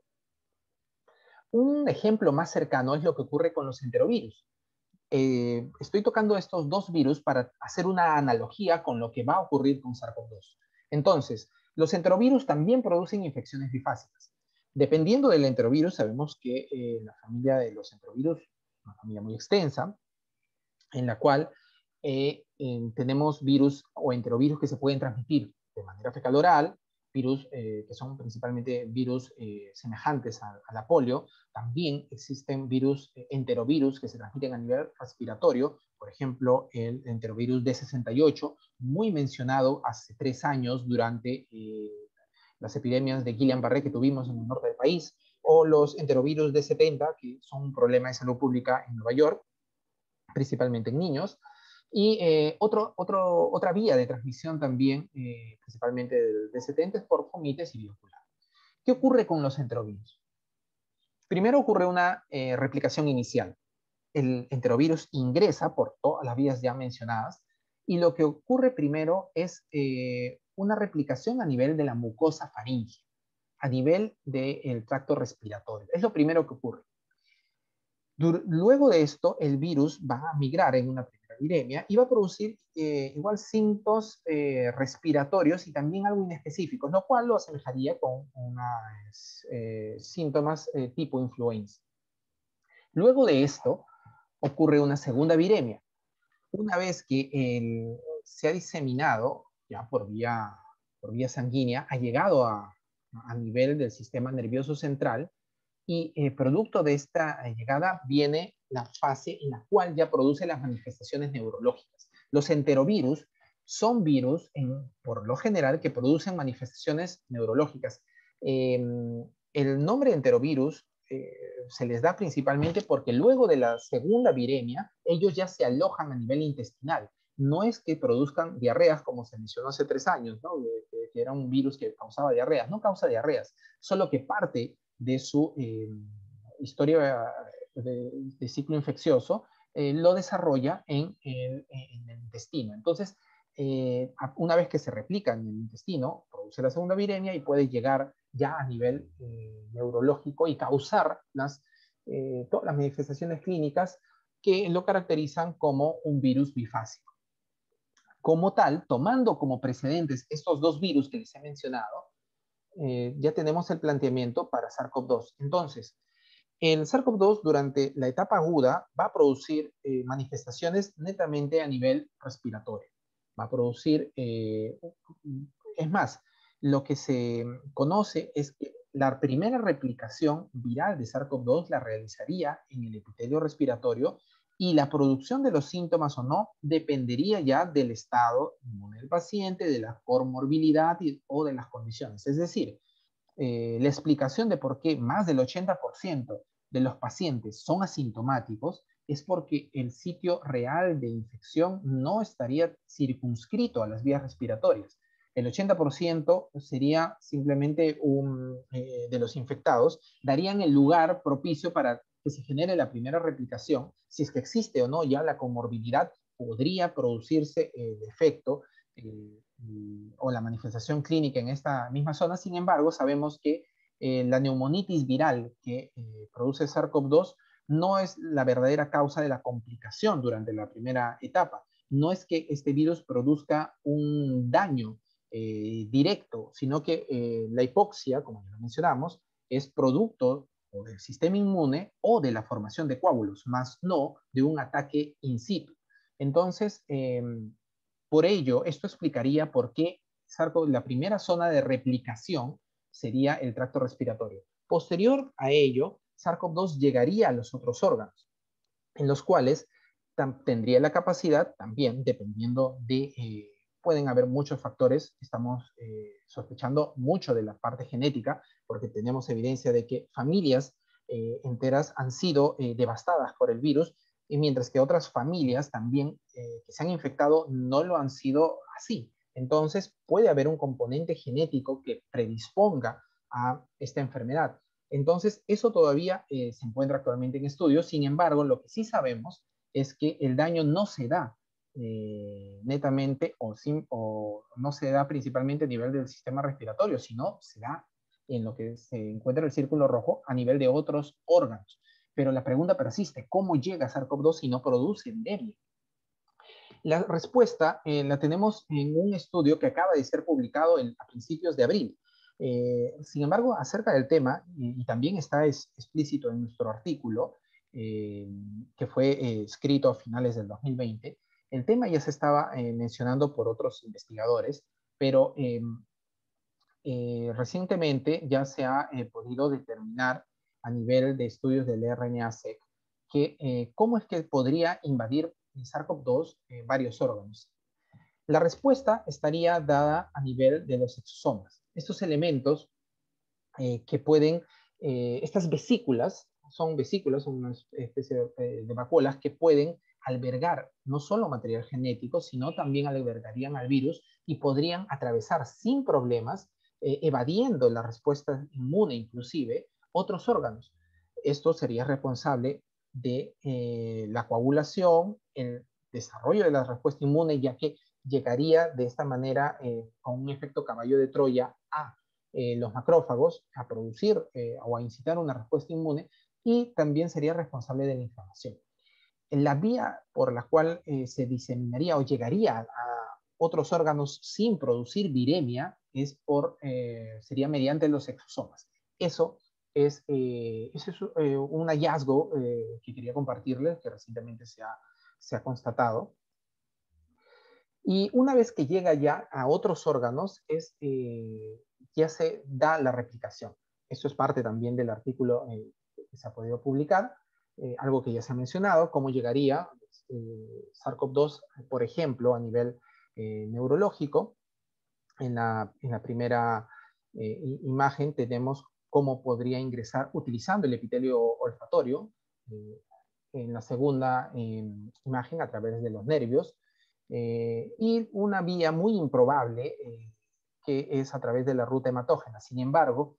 Un ejemplo más cercano es lo que ocurre con los enterovirus. Estoy tocando estos dos virus para hacer una analogía con lo que va a ocurrir con SARS-CoV-2. Entonces, los enterovirus también producen infecciones bifásicas. Dependiendo del enterovirus, sabemos que la familia de los enterovirus es una familia muy extensa, en la cual tenemos virus o enterovirus que se pueden transmitir de manera fecal oral, virus que son principalmente virus semejantes a la polio. También existen virus, enterovirus que se transmiten a nivel respiratorio, por ejemplo, el enterovirus D68, muy mencionado hace 3 años durante las epidemias de Guillain-Barré que tuvimos en el norte del país, o los enterovirus D70, que son un problema de salud pública en Nueva York, principalmente en niños. Y otra vía de transmisión también, principalmente del D70, es por fomites y biocular. ¿Qué ocurre con los enterovirus? Primero ocurre una replicación inicial. El enterovirus ingresa por todas las vías ya mencionadas y lo que ocurre primero es una replicación a nivel de la mucosa faríngea, a nivel del tracto respiratorio. Es lo primero que ocurre. Luego de esto, el virus va a migrar en una primera viremia y va a producir igual síntomas respiratorios y también algo inespecíficos, lo cual lo asemejaría con unos síntomas tipo influenza. Luego de esto, ocurre una segunda viremia. Una vez que se ha diseminado ya por vía sanguínea, ha llegado a nivel del sistema nervioso central y producto de esta llegada viene la fase en la cual ya produce las manifestaciones neurológicas. Los enterovirus son virus, por lo general, que producen manifestaciones neurológicas. El nombre enterovirus se les da principalmente porque luego de la segunda viremia, ellos ya se alojan a nivel intestinal. No es que produzcan diarreas, como se mencionó hace 3 años, ¿no? Que era un virus que causaba diarreas. No causa diarreas, solo que parte de su historia de ciclo infeccioso lo desarrolla en el intestino. Entonces, una vez que se replica en el intestino, produce la segunda viremia y puede llegar ya a nivel neurológico y causar todas las manifestaciones clínicas que lo caracterizan como un virus bifásico. Como tal, tomando como precedentes estos dos virus que les he mencionado, ya tenemos el planteamiento para SARS-CoV-2. Entonces, el SARS-CoV-2 durante la etapa aguda va a producir manifestaciones netamente a nivel respiratorio. Va a producir, es más, lo que se conoce es que la primera replicación viral de SARS-CoV-2 la realizaría en el epitelio respiratorio y la producción de los síntomas o no dependería ya del estado inmune del paciente, de la comorbilidad o de las condiciones. Es decir, la explicación de por qué más del 80% de los pacientes son asintomáticos es porque el sitio real de infección no estaría circunscrito a las vías respiratorias. El 80% sería simplemente de los infectados, darían el lugar propicio para que se genere la primera replicación. Si es que existe o no ya la comorbilidad, podría producirse el efecto o la manifestación clínica en esta misma zona. Sin embargo, sabemos que la neumonitis viral que produce SARS-CoV-2 no es la verdadera causa de la complicación durante la primera etapa. No es que este virus produzca un daño directo, sino que la hipoxia, como ya lo mencionamos, es producto o del sistema inmune o de la formación de coágulos, más no de un ataque in situ. Entonces, por ello, esto explicaría por qué la primera zona de replicación sería el tracto respiratorio. Posterior a ello, SARS-CoV-2 llegaría a los otros órganos, en los cuales tendría la capacidad también, dependiendo de, pueden haber muchos factores, estamos sospechando mucho de la parte genética, porque tenemos evidencia de que familias enteras han sido devastadas por el virus, y mientras que otras familias también que se han infectado no lo han sido así. Entonces puede haber un componente genético que predisponga a esta enfermedad. Entonces eso todavía se encuentra actualmente en estudio. Sin embargo, lo que sí sabemos es que el daño no se da netamente o no se da principalmente a nivel del sistema respiratorio, sino se da en lo que se encuentra el círculo rojo a nivel de otros órganos. Pero la pregunta persiste, ¿cómo llega SARS-CoV-2 si no produce viremia? La respuesta la tenemos en un estudio que acaba de ser publicado a principios de abril. Sin embargo, acerca del tema, y también está explícito en nuestro artículo, que fue escrito a finales del 2020, el tema ya se estaba mencionando por otros investigadores, pero recientemente ya se ha podido determinar a nivel de estudios del RNA-seq que cómo es que podría invadir el SARS-CoV-2 varios órganos. La respuesta estaría dada a nivel de los exosomas. Estos elementos que pueden estas vesículas, son una especie de vacuolas que pueden albergar no solo material genético, sino también albergarían al virus y podrían atravesar sin problemas, evadiendo la respuesta inmune inclusive, otros órganos. Esto sería responsable de la coagulación, el desarrollo de la respuesta inmune, ya que llegaría de esta manera con un efecto caballo de Troya a los macrófagos a producir o a incitar una respuesta inmune, y también sería responsable de la inflamación. La vía por la cual se diseminaría o llegaría a otros órganos sin producir viremia sería mediante los exosomas. Eso es un hallazgo que quería compartirles, que recientemente se ha constatado. Y una vez que llega ya a otros órganos, ya se da la replicación. Esto es parte también del artículo que se ha podido publicar, algo que ya se ha mencionado, cómo llegaría SARS-CoV-2, por ejemplo, a nivel neurológico. En la primera imagen tenemos cómo podría ingresar utilizando el epitelio olfatorio. En la segunda imagen, a través de los nervios. Y una vía muy improbable que es a través de la ruta hematógena. Sin embargo,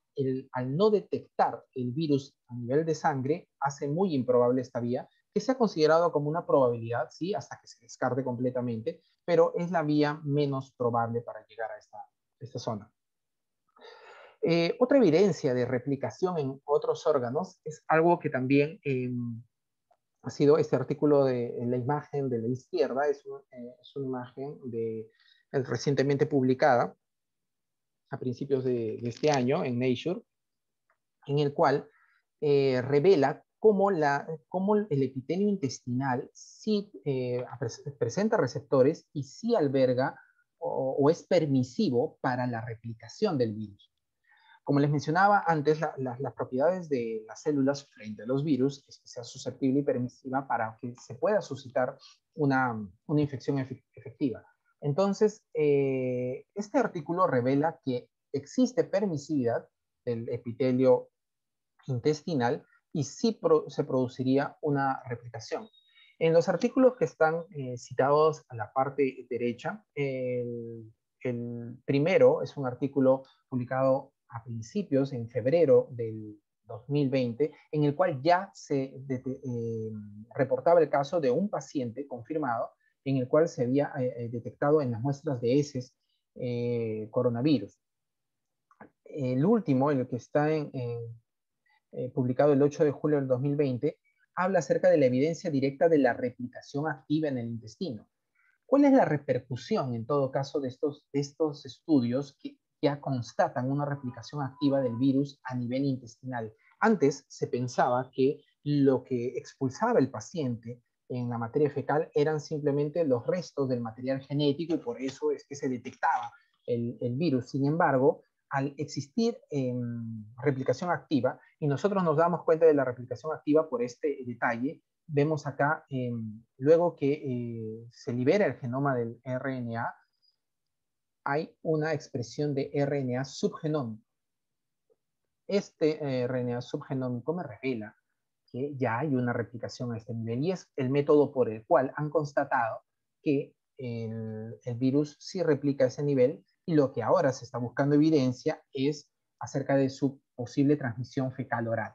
al no detectar el virus a nivel de sangre, hace muy improbable esta vía, que se ha considerado como una probabilidad, sí, hasta que se descarte completamente, pero es la vía menos probable para llegar a esta zona. Otra evidencia de replicación en otros órganos es algo que también ha sido este artículo en la imagen de la izquierda, es una imagen recientemente publicada a principios de este año en Nature, en el cual revela cómo el epitelio intestinal sí presenta receptores y sí alberga o es permisivo para la replicación del virus. Como les mencionaba antes, las propiedades de las células frente a los virus es que sea susceptible y permisiva para que se pueda suscitar una infección efectiva. Entonces, este artículo revela que existe permisividad del epitelio intestinal y sí se produciría una replicación. En los artículos que están citados a la parte derecha, el primero es un artículo publicado a principios, en febrero del 2020, en el cual ya se reportaba el caso de un paciente confirmado en el cual se había detectado en las muestras de heces coronavirus. El último, el que está publicado el 8 de julio del 2020, habla acerca de la evidencia directa de la replicación activa en el intestino. ¿Cuál es la repercusión, en todo caso, de estos estudios que ya constatan una replicación activa del virus a nivel intestinal? Antes se pensaba que lo que expulsaba el paciente en la materia fecal eran simplemente los restos del material genético y por eso es que se detectaba el virus. Sin embargo, al existir replicación activa, y nosotros nos damos cuenta de la replicación activa por este detalle, vemos acá, luego que se libera el genoma del RNA, hay una expresión de RNA subgenómico. Este RNA subgenómico me revela que ya hay una replicación a este nivel y es el método por el cual han constatado que el virus sí replica a ese nivel, y lo que ahora se está buscando evidencia es acerca de su posible transmisión fecal oral.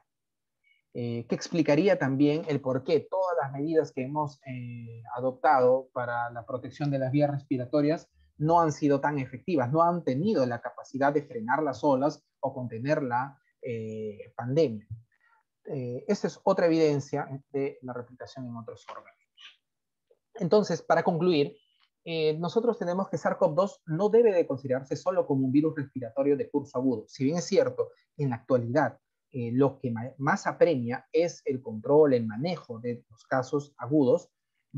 Que explicaría también el por qué todas las medidas que hemos adoptado para la protección de las vías respiratorias no han sido tan efectivas, no han tenido la capacidad de frenar las olas o contener la pandemia. Esta es otra evidencia de la replicación en otros órganos. Entonces, para concluir, nosotros tenemos que SARS-CoV-2 no debe de considerarse solo como un virus respiratorio de curso agudo. Si bien es cierto, en la actualidad lo que más apremia es el control, el manejo de los casos agudos,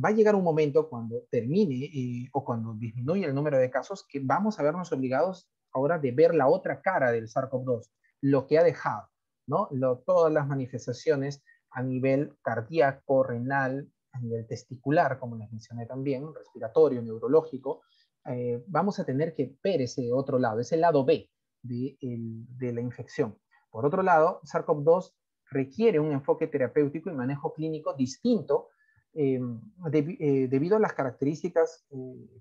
va a llegar un momento cuando termine o cuando disminuya el número de casos que vamos a vernos obligados ahora de ver la otra cara del SARS-CoV-2, lo que ha dejado, ¿no? Todas las manifestaciones a nivel cardíaco, renal, a nivel testicular, como les mencioné también, respiratorio, neurológico, vamos a tener que ver ese otro lado, ese lado B de la infección. Por otro lado, SARS-CoV-2 requiere un enfoque terapéutico y manejo clínico distinto debido a las características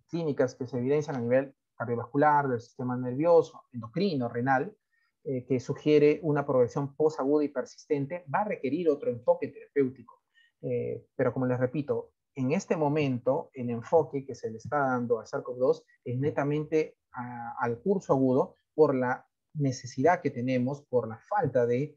clínicas que se evidencian a nivel cardiovascular, del sistema nervioso, endocrino, renal, que sugiere una progresión posaguda y persistente, va a requerir otro enfoque terapéutico. Pero como les repito, en este momento el enfoque que se le está dando a SARS-CoV-2 es netamente al curso agudo por la necesidad que tenemos, por la falta de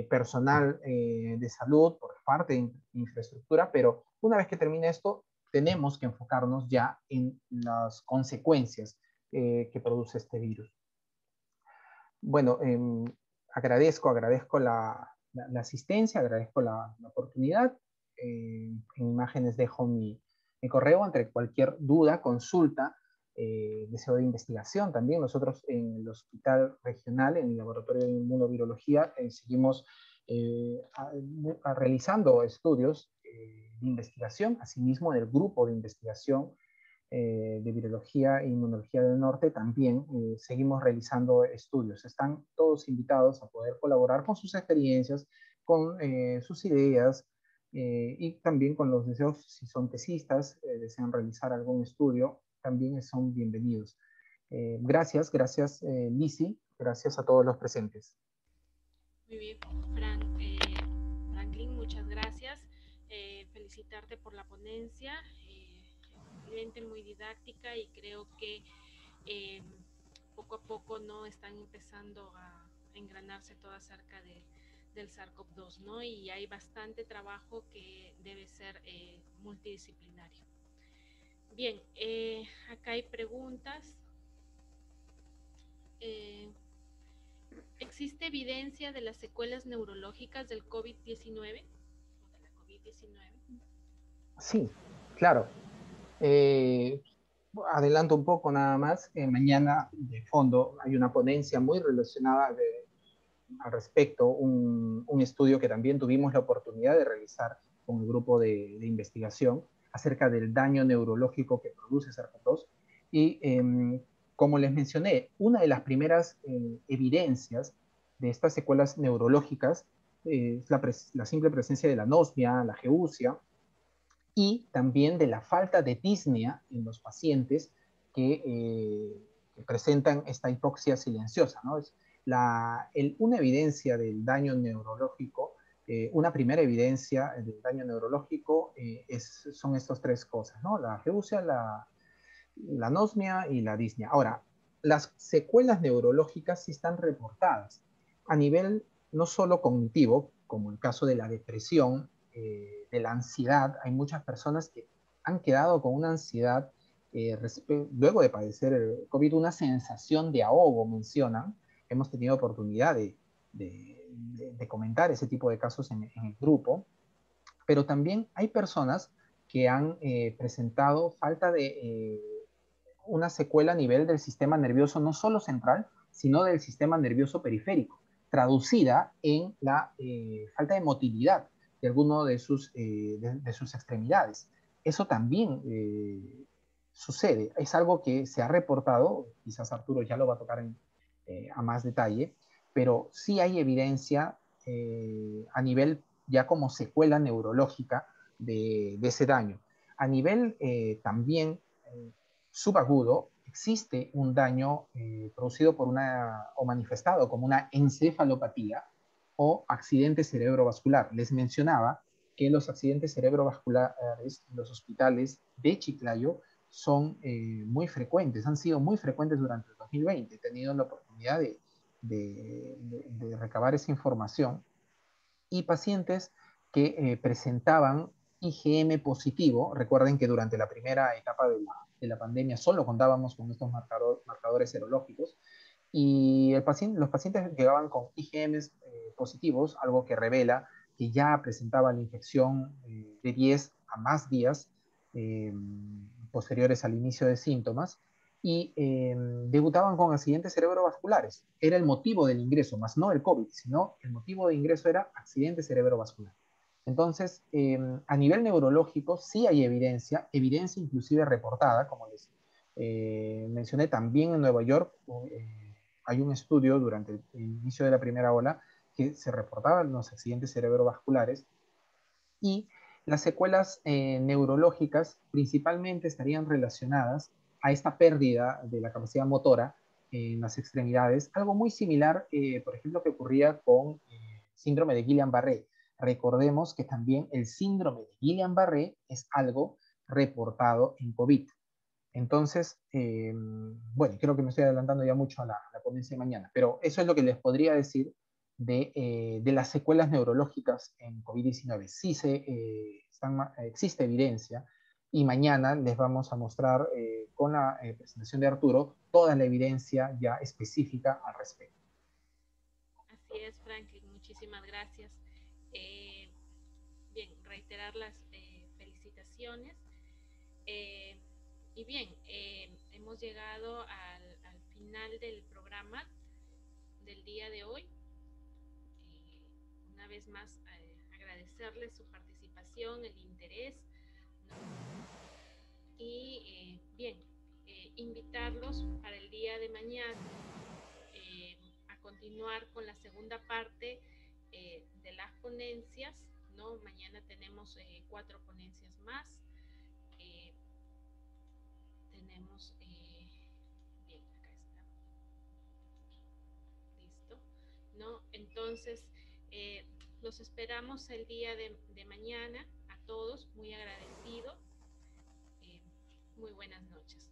personal de salud, por parte de infraestructura, pero una vez que termine esto, tenemos que enfocarnos ya en las consecuencias que produce este virus. Bueno, agradezco la asistencia, agradezco la oportunidad. En imágenes dejo mi correo ante cualquier duda, consulta, deseo de investigación también. Nosotros en el Hospital Regional, en el Laboratorio de Inmunovirología, seguimos realizando estudios de investigación, asimismo en el grupo de investigación de Virología e Inmunología del Norte, también seguimos realizando estudios. Están todos invitados a poder colaborar con sus experiencias, con sus ideas y también con los deseos, si son tesistas, desean realizar algún estudio, también son bienvenidos. Gracias Lizzy, gracias a todos los presentes. Muy bien, Franklin, muchas gracias. Felicitarte por la ponencia, excelente, muy didáctica, y creo que eh, poco a poco no están empezando a engranarse todo acerca del SARS-CoV-2, ¿no? Y hay bastante trabajo que debe ser multidisciplinario. Bien, acá hay preguntas. Eh, ¿Existe evidencia de las secuelas neurológicas del COVID-19? ¿O de la COVID-19? Sí, claro. Eh, Adelanto un poco nada más. Mañana, de fondo, hay una ponencia muy relacionada al respecto, un estudio que también tuvimos la oportunidad de realizar con el grupo de investigación acerca del daño neurológico que produce SARS-CoV-2. Y como les mencioné, una de las primeras evidencias de estas secuelas neurológicas es la simple presencia de la anosmia, la geusia, y también de la falta de disnea en los pacientes que presentan esta hipoxia silenciosa, ¿no? Es una evidencia del daño neurológico, una primera evidencia del daño neurológico son estas tres cosas, ¿no? La geusia, la anosmia y la disnea. Ahora, las secuelas neurológicas sí están reportadas a nivel no solo cognitivo, como el caso de la depresión, de la ansiedad. Hay muchas personas que han quedado con una ansiedad luego de padecer el COVID, una sensación de ahogo, mencionan. Hemos tenido oportunidad de comentar ese tipo de casos en el grupo, pero también hay personas que han presentado falta de una secuela a nivel del sistema nervioso, no solo central, sino del sistema nervioso periférico, traducida en la falta de motilidad de alguno de sus extremidades. Eso también sucede, es algo que se ha reportado, quizás Arturo ya lo va a tocar a más detalle, pero sí hay evidencia a nivel ya como secuela neurológica de ese daño. A nivel también subagudo, existe un daño producido por o manifestado como una encefalopatía o accidente cerebrovascular. Les mencionaba que los accidentes cerebrovasculares en los hospitales de Chiclayo son muy frecuentes, han sido muy frecuentes durante el 2020. He tenido la oportunidad de recabar esa información, y pacientes que presentaban IgM positivo. Recuerden que durante la primera etapa de la pandemia solo contábamos con estos marcadores serológicos, y los pacientes llegaban con IgM positivos, algo que revela que ya presentaba la infección de 10 a más días eh, posteriores al inicio de síntomas, y debutaban con accidentes cerebrovasculares. Era el motivo del ingreso, más no el COVID, sino el motivo de ingreso era accidente cerebrovascular. Entonces, a nivel neurológico sí hay evidencia inclusive reportada, como les mencioné también en Nueva York. hay un estudio durante el inicio de la primera ola que se reportaban los accidentes cerebrovasculares y las secuelas neurológicas principalmente estarían relacionadas a esta pérdida de la capacidad motora en las extremidades, algo muy similar, por ejemplo, que ocurría con síndrome de Guillain-Barré. Recordemos que también el síndrome de Guillain-Barré es algo reportado en COVID. Entonces, bueno, creo que me estoy adelantando ya mucho a la ponencia de mañana, pero eso es lo que les podría decir de las secuelas neurológicas en COVID-19. Sí existe evidencia y mañana les vamos a mostrar con la presentación de Arturo toda la evidencia ya específica al respecto. Así es, Franklin, muchísimas gracias. Eh, Bien, reiterar las felicitaciones. Eh, y bien, hemos llegado al final del programa del día de hoy. Una vez más, agradecerles su participación, el interés, ¿no? Y bien, invitarlos para el día de mañana a continuar con la segunda parte de las ponencias, ¿no? Mañana tenemos 4 ponencias más. Tenemos, bien, acá está, listo, ¿no? Entonces, los esperamos el día de mañana a todos, muy agradecido. Muy buenas noches.